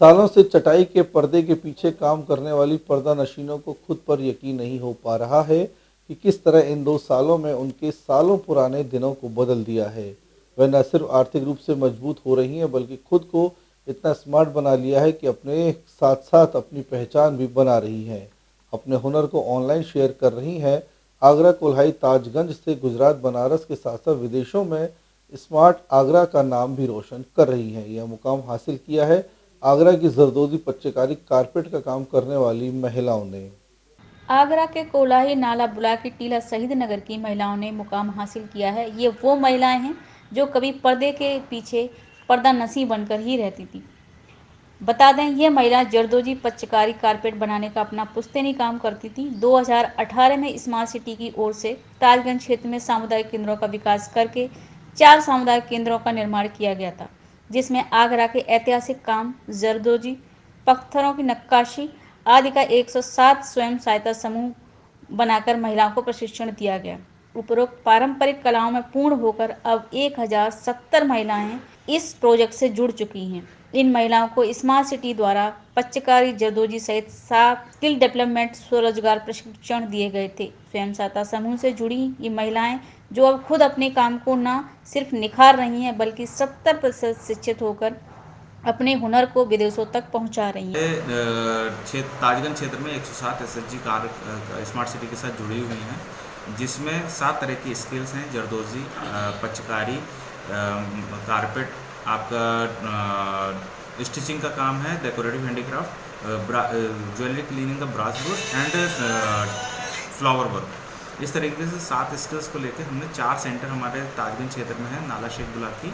सालों से चटाई के पर्दे के पीछे काम करने वाली पर्दा नशीनों को खुद पर यकीन नहीं हो पा रहा है कि किस तरह इन 2 सालों में उनके सालों पुराने दिनों को बदल दिया है। वह न सिर्फ आर्थिक रूप से मजबूत हो रही हैं बल्कि खुद को इतना स्मार्ट बना लिया है कि अपने साथ साथ अपनी पहचान भी बना रही हैं। अपने हुनर को ऑनलाइन शेयर कर रही हैं। आगरा कोल्हाई ताजगंज से गुजरात बनारस के साथ साथ विदेशों में स्मार्ट आगरा का नाम भी रोशन कर रही हैं। यह मुकाम हासिल किया है आगरा की जरदोजी पच्चीकारी कारपेट का काम करने वाली महिलाओं ने। आगरा के कोलाही नाला बुलाकी टीला शहीद नगर की महिलाओं ने मुकाम हासिल किया है। ये वो महिलाएं हैं जो कभी पर्दे के पीछे पर्दा नसी बनकर ही रहती थी। बता दें, ये महिला जरदोजी पच्चकारी कारपेट बनाने का अपना पुश्तैनी काम करती थी। 2018 में स्मार्ट सिटी की ओर से ताजगंज क्षेत्र में सामुदायिक केंद्रों का विकास करके 4 सामुदायिक केंद्रों का निर्माण किया गया था, जिसमें आगरा के ऐतिहासिक काम, जरदोजी, पत्थरों की नक्काशी आदि का 107 स्वयं सहायता समूह बनाकर महिलाओं को प्रशिक्षण दिया गया। उपरोक्त पारंपरिक कलाओं में पूर्ण होकर अब 1070 महिलाएं इस प्रोजेक्ट से जुड़ चुकी हैं। इन महिलाओं को स्मार्ट सिटी द्वारा पच्चकारी, जरदोजी सहित 7 स्किल डेवलपमेंट स्वरोजगार प्रशिक्षण दिए गए थे। स्वयं सहायता समूह से जुड़ी ये महिलाएं जो अब खुद अपने काम को न सिर्फ निखार रही हैं बल्कि 70% शिक्षित होकर अपने हुनर को विदेशों तक पहुंचा रही हैं। क्षेत्र ताजगंज क्षेत्र में 107 एसएचजी कार स्मार्ट सिटी के साथ जुड़ी हुई हैं, जिसमें 7 तरह की स्किल्स हैं: जरदोजी, पचकारी, कारपेट, आपका स्टिचिंग का काम है, डेकोरेटिव हैंडीक्राफ्ट, ज्वेलरी क्लीनिंग का brass work and flower work. इस तरीके से 7 स्किल्स को लेकर हमने 4 सेंटर हमारे ताजगंज क्षेत्र में है: Nala Sheikh Bulaki,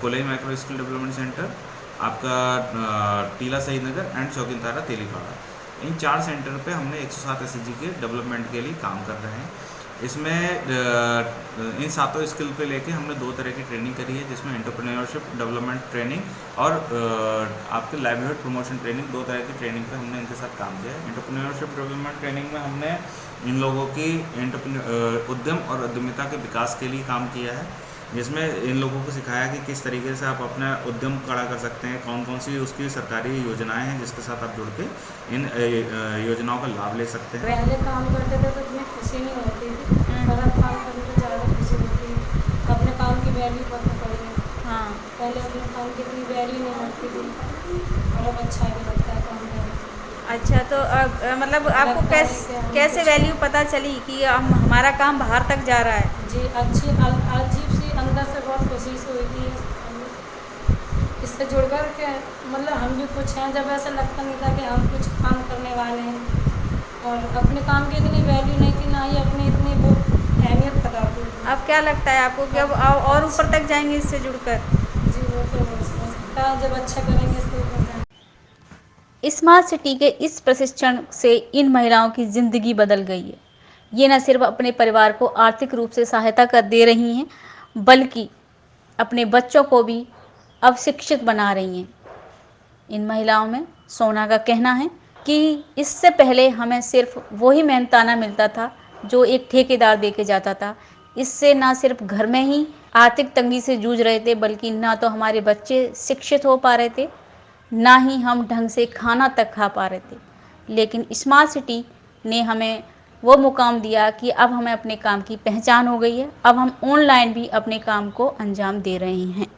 Kolai micro skill development centre, आपका टीला शहीद नगर एंड चौकींतारा तेलीपाड़ा। इन 4 सेंटर पे हमने 107 एसएचजी के डेवलपमेंट के लिए काम कर रहे हैं। इसमें इन 7 स्किल पे लेके हमने 2 तरह की ट्रेनिंग करी है, जिसमें एंटरप्रेन्योरशिप डेवलपमेंट ट्रेनिंग और आपके लाइवलीहुड प्रमोशन ट्रेनिंग, 2 तरह की ट्रेनिंग पे हमने इनके साथ काम किया है। एंटरप्रेन्योरशिप डेवलपमेंट ट्रेनिंग में हमने इन लोगों की उद्यम और उद्यमिता के विकास के लिए काम किया है, जिसमें इन लोगों को सिखाया कि किस तरीके से आप अपना उद्यम खड़ा कर सकते हैं, कौन कौन सी उसकी सरकारी योजनाएं हैं जिसके साथ आप जुड़ के इन योजनाओं का लाभ ले सकते हैं। पहले काम करते थे तो इतनी खुशी नहीं होती थी, पर अब काम करने तो ज़्यादा खुशी होती है। अपने काम की वैल्यू पता पड़ गई। हाँ, पहले अपने काम की इतनी वैल्यू नहीं लगती थी, और अब अच्छा भी लगता है काम करना। अच्छा, तो अब मतलब आपको कैसे वैल्यू पता चली कि हमारा काम बाहर तक जा रहा है? जी, अच्छी अजीब सी अंदर से बहुत खुशी सी हुई थी इससे जुड़कर के। मतलब हम भी कुछ हैं, जब ऐसा लगता नहीं था कि हम कुछ काम करने वाले हैं, और अपने काम की इतनी वैल्यू नहीं थी, ना ही अपनी इतनी वो अहमियत पता थी। अब क्या लगता है आपको कि अब और ऊपर तक जाएंगे इससे जुड़कर? जी, वो तो हो सकता है, जब अच्छा करेंगे तो हो जाए। स्मार्ट सिटी के इस प्रशिक्षण से इन महिलाओं की जिंदगी बदल गई है। ये न सिर्फ अपने परिवार को आर्थिक रूप से सहायता कर दे रही हैं, बल्कि अपने बच्चों को भी अब शिक्षित बना रही हैं। इन महिलाओं में सोना का कहना है कि इससे पहले हमें सिर्फ वही मेहनताना मिलता था जो एक ठेकेदार दे के जाता था। इससे ना सिर्फ घर में ही आर्थिक तंगी से जूझ रहे थे, बल्कि ना तो हमारे बच्चे शिक्षित हो पा रहे थे, ना ही हम ढंग से खाना तक खा पा रहे थे। लेकिन स्मार्ट सिटी ने हमें वो मुकाम दिया कि अब हमें अपने काम की पहचान हो गई है। अब हम ऑनलाइन भी अपने काम को अंजाम दे रहे हैं।